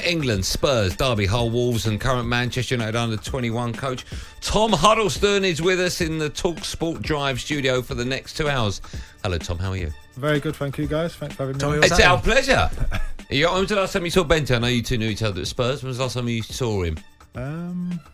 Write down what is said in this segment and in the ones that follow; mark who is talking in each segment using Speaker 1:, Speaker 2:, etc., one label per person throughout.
Speaker 1: England, Spurs, Derby, Hull, Wolves and current Manchester United under-21 coach Tom Huddlestone is with us in the talkSPORT Drive studio for the next 2 hours. Hello, Tom. How are you?
Speaker 2: Very good, thank you, guys. Thanks for having me.
Speaker 1: It's our pleasure. When was the last time you saw Bente? I know you two knew each other at Spurs. When was the last time you saw him?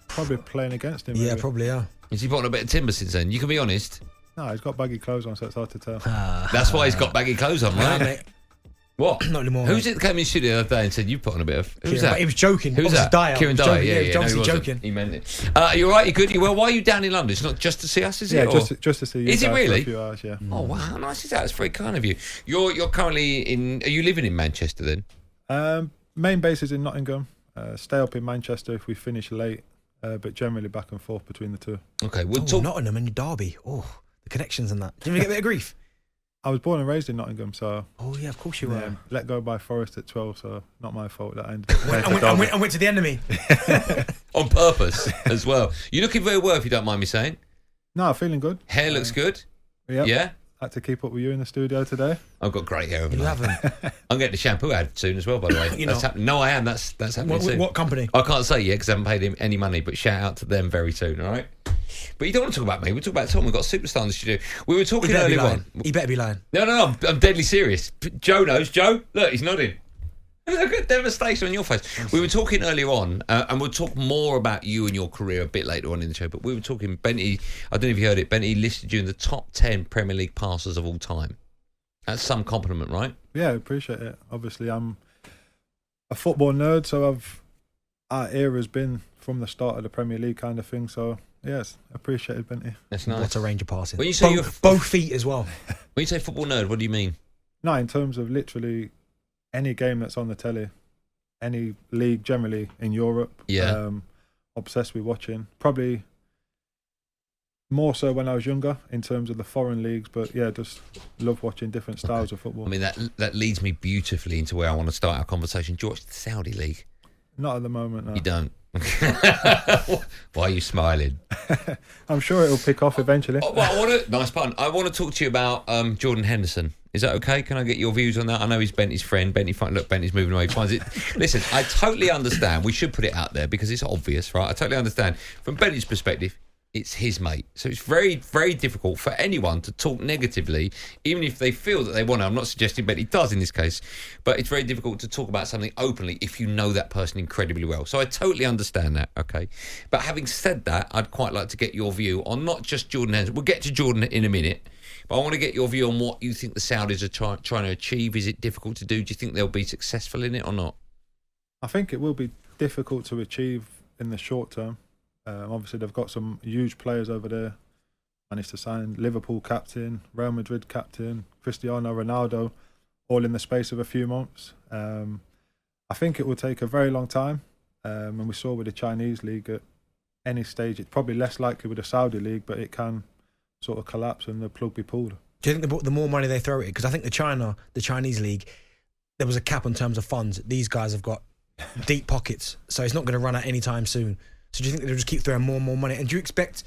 Speaker 2: Probably playing against him.
Speaker 3: Yeah,
Speaker 2: maybe.
Speaker 3: probably, yeah.
Speaker 1: Has he put on a bit of timber since then? You can be honest.
Speaker 2: No, he's got baggy clothes on, so it's hard to tell.
Speaker 1: That's why he's got baggy clothes on, right?
Speaker 3: Mate.
Speaker 1: What?
Speaker 3: Not anymore.
Speaker 1: Who's it that came in the studio the other day and said you put on a bit of? Who's that?
Speaker 3: He was joking.
Speaker 1: Who's that?
Speaker 3: Dyer.
Speaker 1: Kieran
Speaker 3: He was
Speaker 1: Dyer.
Speaker 3: joking.
Speaker 1: Yeah,
Speaker 3: He was
Speaker 1: no, he
Speaker 3: obviously
Speaker 1: wasn't.
Speaker 3: joking.
Speaker 1: He meant it. You all right? You good? You well? Why are you down in London? It's not just to see us, is
Speaker 2: Yeah,
Speaker 1: it?
Speaker 2: just to see you.
Speaker 1: Is it
Speaker 2: guys
Speaker 1: really?
Speaker 2: For a few hours, yeah.
Speaker 1: Oh wow, how nice is that? It's very kind of you. You're currently in. Are you living in Manchester then?
Speaker 2: Main base is in Nottingham. Stay up in Manchester if we finish late, but generally back and forth between the two.
Speaker 1: Okay, we'll talk.
Speaker 3: Nottingham and Derby. Oh, the connections and that. Didn't we get a bit of grief?
Speaker 2: I was born and raised in Nottingham, so
Speaker 3: Oh yeah, of course you were.
Speaker 2: let go by Forest at 12, so not my fault that I ended
Speaker 3: I went to the enemy.
Speaker 1: On purpose as well. You're looking very well, if you don't mind me saying.
Speaker 2: No, feeling good.
Speaker 1: Hair looks good.
Speaker 2: Yep.
Speaker 1: Yeah.
Speaker 2: Had to keep up with you in the studio today.
Speaker 1: I've got great hair.
Speaker 3: You haven't.
Speaker 1: I'm getting the shampoo ad soon as well, by the way.
Speaker 3: You're
Speaker 1: That's
Speaker 3: not.
Speaker 1: happening. No, I am. That's happening soon.
Speaker 3: What company?
Speaker 1: I can't say yet because I haven't paid him any money, but shout out to them very soon, all right? But you don't want to talk about me. We'll talk about Tom. We've got a superstar in the studio. We were talking earlier on.
Speaker 3: He better be lying.
Speaker 1: No, I'm deadly serious. Joe knows. Joe, look, he's nodding. Look at devastation on your face. We were talking earlier on, and we'll talk more about you and your career a bit later on in the show, but we were talking, Benty, I don't know if you heard it, Benty listed you in the top 10 Premier League passers of all time. That's some compliment, right?
Speaker 2: Yeah, I appreciate it. Obviously, I'm a football nerd, so our era's been from the start of the Premier League kind of thing, so yes, appreciated, Benty.
Speaker 1: That's nice.
Speaker 3: What a range of passing.
Speaker 1: When you say
Speaker 3: both feet as well.
Speaker 1: When you say football nerd, what do you mean?
Speaker 2: No, in terms of literally any game that's on the telly, any league generally in Europe.
Speaker 1: Yeah.
Speaker 2: Obsessed with watching. Probably more so when I was younger in terms of the foreign leagues, but yeah, just love watching different styles of football.
Speaker 1: I mean, that leads me beautifully into where I want to start our conversation. Do you watch the Saudi League?
Speaker 2: Not at the moment, no.
Speaker 1: You don't? Why are you smiling?
Speaker 2: I'm sure it'll pick off eventually.
Speaker 1: Nice pun. I want to talk to you about Jordan Henderson. Is that okay? Can I get your views on that? I know he's Benty's friend. Benty's moving away. He finds it. Listen, I totally understand. We should put it out there because it's obvious, right? I totally understand. From Benty's perspective, it's his mate. So it's very, very difficult for anyone to talk negatively, even if they feel that they want to. I'm not suggesting Benty does in this case, but it's very difficult to talk about something openly if you know that person incredibly well. So I totally understand that, okay? But having said that, I'd quite like to get your view on not just Jordan Henderson. We'll get to Jordan in a minute, but I want to get your view on what you think the Saudis are trying to achieve. Is it difficult to do? Do you think they'll be successful in it or not?
Speaker 2: I think it will be difficult to achieve in the short term. Obviously, they've got some huge players over there. Managed to sign Liverpool captain, Real Madrid captain, Cristiano Ronaldo, all in the space of a few months. I think it will take a very long time. And we saw with the Chinese league at any stage, it's probably less likely with the Saudi league, but it can sort of collapse and the plug be pulled.
Speaker 3: Do you think the more money they throw at it? Because I think the Chinese league, there was a cap in terms of funds. These guys have got deep pockets, so it's not going to run out anytime soon. So do you think they'll just keep throwing more and more money? And do you expect,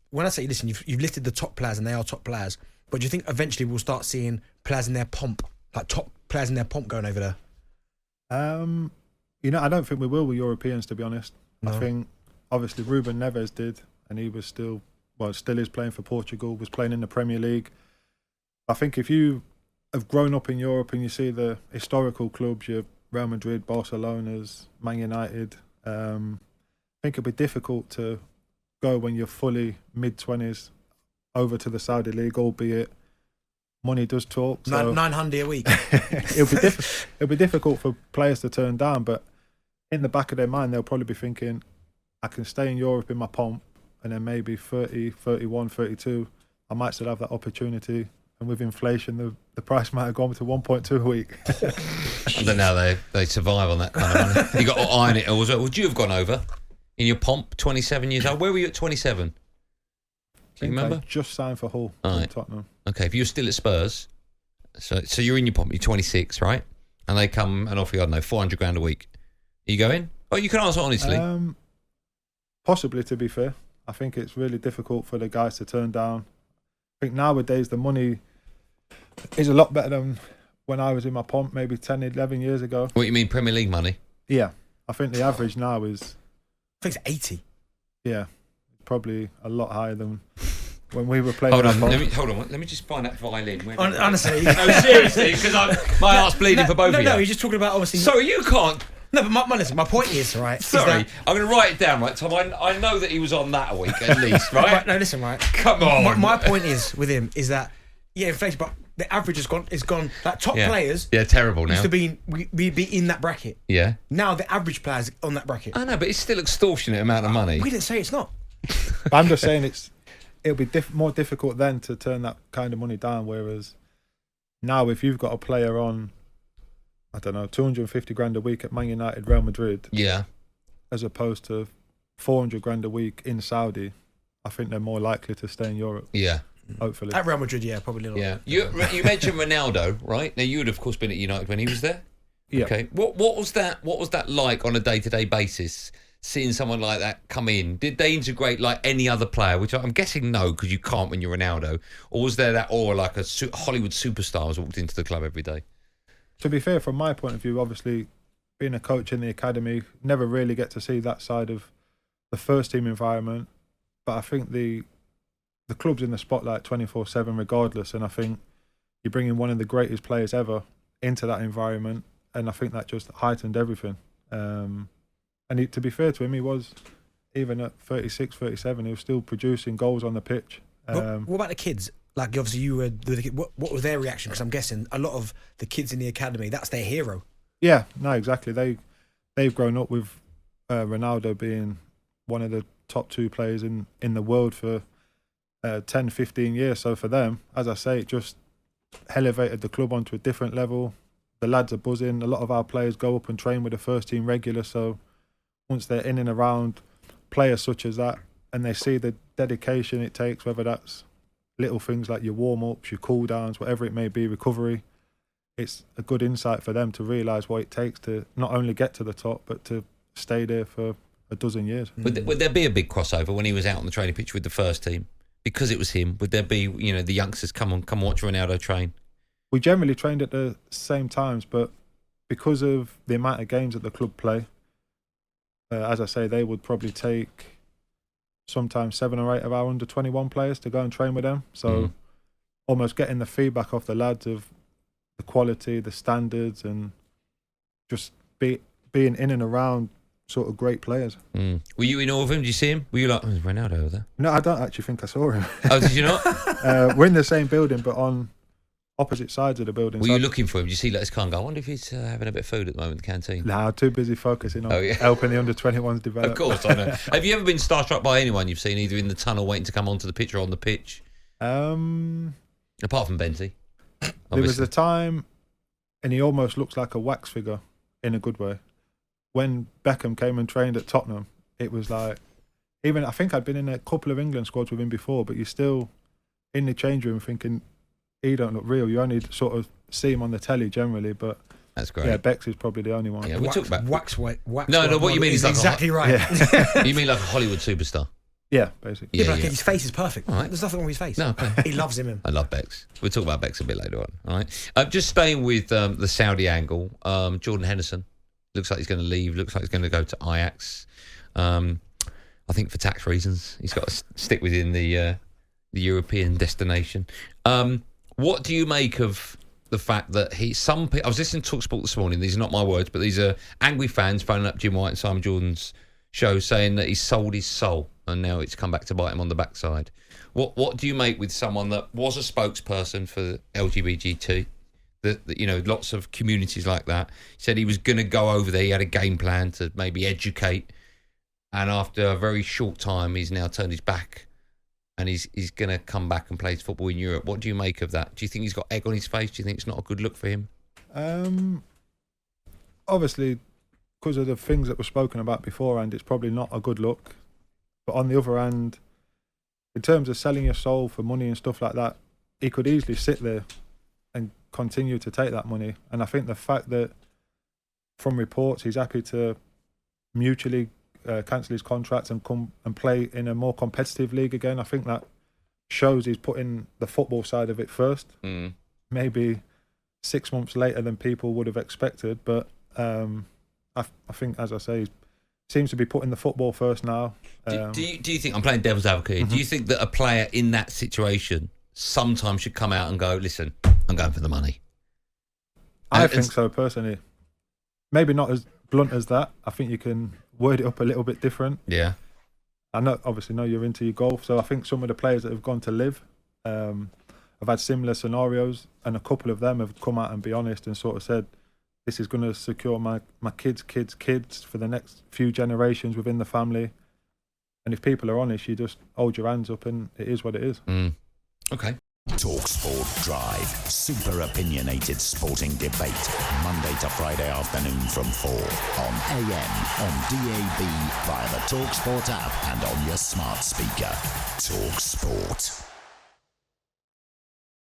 Speaker 3: when I say, listen, you've listed the top players and they are top players, but do you think eventually we'll start seeing players in their pomp, like top players in their pomp going over there?
Speaker 2: I don't think we will with Europeans, to be honest.
Speaker 3: No.
Speaker 2: I think, obviously, Ruben Neves did, and he was still is playing for Portugal, was playing in the Premier League. I think if you have grown up in Europe and you see the historical clubs, your Real Madrid, Barcelona's, Man United, I think it'll be difficult to go when you're fully mid-20s over to the Saudi League, albeit money does talk. So
Speaker 3: 900 a week.
Speaker 2: it'll be difficult for players to turn down, but in the back of their mind, they'll probably be thinking, I can stay in Europe in my pomp, and then maybe 30, 31, 32, I might still have that opportunity. And with inflation, the price might have gone to 1.2 a week.
Speaker 1: I don't know how they survive on that kind of money. You got to iron it all as well. Would you have gone over in your pomp, 27 years old? Where were you at 27? Do you remember?
Speaker 2: I just signed for Hull in Tottenham.
Speaker 1: Okay, if you're still at Spurs, so you're in your pomp, you're 26, right? And they come and offer you, I don't know, 400 grand a week. Are you going? Oh, you can answer honestly.
Speaker 2: Possibly, to be fair. I think it's really difficult for the guys to turn down. I think nowadays the money is a lot better than when I was in my pomp maybe 10, 11 years ago.
Speaker 1: What do you mean, Premier League money?
Speaker 2: Yeah, I think the average now is,
Speaker 3: I think it's 80.
Speaker 2: yeah, probably a lot higher than when we were playing.
Speaker 1: Hold on, let me just find that violin.
Speaker 3: Honestly.
Speaker 1: No, seriously, because my heart's bleeding for both of you.
Speaker 3: No, you're just talking about obviously.
Speaker 1: Sorry, you can't.
Speaker 3: No, but listen, my point is, right.
Speaker 1: Sorry,
Speaker 3: is that,
Speaker 1: I'm going to write it down, right, Tom. I know that he was on that a week at least, right?
Speaker 3: right, no, listen, right.
Speaker 1: Come on.
Speaker 3: My point is with him is that inflated, but the average has gone. Like top players,
Speaker 1: terrible now.
Speaker 3: Used to be in that bracket.
Speaker 1: Yeah.
Speaker 3: Now the average players on that bracket.
Speaker 1: I know, but it's still extortionate amount of money.
Speaker 3: We didn't say it's not.
Speaker 2: I'm just saying it'll be more difficult then to turn that kind of money down. Whereas now, if you've got a player on, I don't know, 250 grand a week at Man United, Real Madrid,
Speaker 1: Yeah.
Speaker 2: as opposed to 400 grand a week in Saudi, I think they're more likely to stay in Europe.
Speaker 1: Yeah.
Speaker 2: Hopefully.
Speaker 3: At Real Madrid, yeah, probably not.
Speaker 1: Yeah. You mentioned Ronaldo, right? Now you would of course been at United when he was there.
Speaker 2: Yeah.
Speaker 1: Okay. What was that like on a day-to-day basis? Seeing someone like that come in, did they integrate like any other player? Which I'm guessing no, because you can't when you're Ronaldo. Or was there that aura like a Hollywood superstar has walked into the club every day?
Speaker 2: To be fair, from my point of view, obviously being a coach in the academy, never really get to see that side of the first team environment. But I think the club's in the spotlight 24/7 regardless, and I think you're bringing one of the greatest players ever into that environment, and I think that just heightened everything. And to be fair to him, he was, even at 36, 37, he was still producing goals on the pitch.
Speaker 3: What about the kids? Like, obviously, you were the kid. What was their reaction? Because I'm guessing a lot of the kids in the academy, that's their hero.
Speaker 2: Yeah, no, exactly. They've grown up with Ronaldo being one of the top 2 players in the world for 10, 15 years. So for them, as I say, it just elevated the club onto a different level. The lads are buzzing. A lot of our players go up and train with the first team regular. So once they're in and around players such as that, and they see the dedication it takes, whether that's little things like your warm-ups, your cool-downs, whatever it may be, recovery, it's a good insight for them to realise what it takes to not only get to the top, but to stay there for a dozen years.
Speaker 1: Would there be a big crossover when he was out on the training pitch with the first team? Because it was him, would there be, the youngsters come watch Ronaldo train?
Speaker 2: We generally trained at the same times, but because of the amount of games that the club play, as I say, they would probably take sometimes 7 or 8 of our under-21 players to go and train with them. So almost getting the feedback off the lads of the quality, the standards, and just being in and around sort of great players.
Speaker 1: Were you in awe of him? Did you see him? Were you like, oh, there's Ronaldo over there?
Speaker 2: No, I don't actually think I saw him.
Speaker 1: Oh, did you not?
Speaker 2: We're in the same building, but on opposite sides of the building.
Speaker 1: Were you looking for him? Did you see his car and go, I wonder if he's having a bit of food at the moment in the canteen?
Speaker 2: Nah, too busy focusing on helping the under-21s develop.
Speaker 1: Of course, I know. Have you ever been starstruck by anyone you've seen, either in the tunnel waiting to come onto the pitch or on the pitch?
Speaker 2: Apart
Speaker 1: from Benty.
Speaker 2: There was a time, and he almost looks like a wax figure in a good way. When Beckham came and trained at Tottenham, it was like, even I think I'd been in a couple of England squads with him before, but you're still in the change room thinking, he don't look real. You only sort of see him on the telly generally, but
Speaker 1: that's great.
Speaker 2: Yeah, Bex is probably the only one.
Speaker 1: Yeah, we talk about
Speaker 3: wax.
Speaker 1: No, what you mean is like
Speaker 3: exactly right.
Speaker 2: Yeah.
Speaker 1: You mean like a Hollywood superstar?
Speaker 2: Yeah, basically.
Speaker 3: Yeah, but his face is perfect.
Speaker 1: Right.
Speaker 3: There's nothing wrong with his face.
Speaker 1: No, okay.
Speaker 3: He loves him.
Speaker 1: I love Bex. We'll talk about Bex a bit later on. All right. Just staying with the Saudi angle. Jordan Henderson looks like he's going to leave. Looks like he's going to go to Ajax. I think for tax reasons, he's got to stick within the European destination. What do you make of the fact that I was listening to talkSPORT this morning. These are not my words, but these are angry fans phoning up Jim White and Simon Jordan's show saying that he's sold his soul and now it's come back to bite him on the backside. What do you make with someone that was a spokesperson for LGBT? That lots of communities like that. He said he was going to go over there. He had a game plan to maybe educate, and after a very short time, he's now turned his back. And he's going to come back and play his football in Europe. What do you make of that? Do you think he's got egg on his face? Do you think it's not a good look for him?
Speaker 2: Obviously, because of the things that were spoken about beforehand, it's probably not a good look. But on the other hand, in terms of selling your soul for money and stuff like that, he could easily sit there and continue to take that money. And I think the fact that, from reports, he's happy to mutually cancel his contract and come and play in a more competitive league again, I think that shows he's putting the football side of it first. Maybe 6 months later than people would have expected, but I I think, as I say, he seems to be putting the football first now.
Speaker 1: Do you think, I'm playing devil's advocate here, do you think that a player in that situation sometimes should come out and go, listen, I'm going for the money?
Speaker 2: I think so, personally. Maybe not as blunt as that. I think you can word it up a little bit different.
Speaker 1: Yeah.
Speaker 2: I know, obviously, you're into your golf, so I think some of the players that have gone to live have had similar scenarios, and a couple of them have come out and be honest and sort of said, this is going to secure my kids' for the next few generations within the family. And if people are honest, you just hold your hands up and it is what it is.
Speaker 1: Okay.
Speaker 4: talkSPORT Drive. Super opinionated sporting debate. Monday to Friday afternoon from 4 on AM, on DAB, via the talkSPORT app and on your smart speaker. talkSPORT.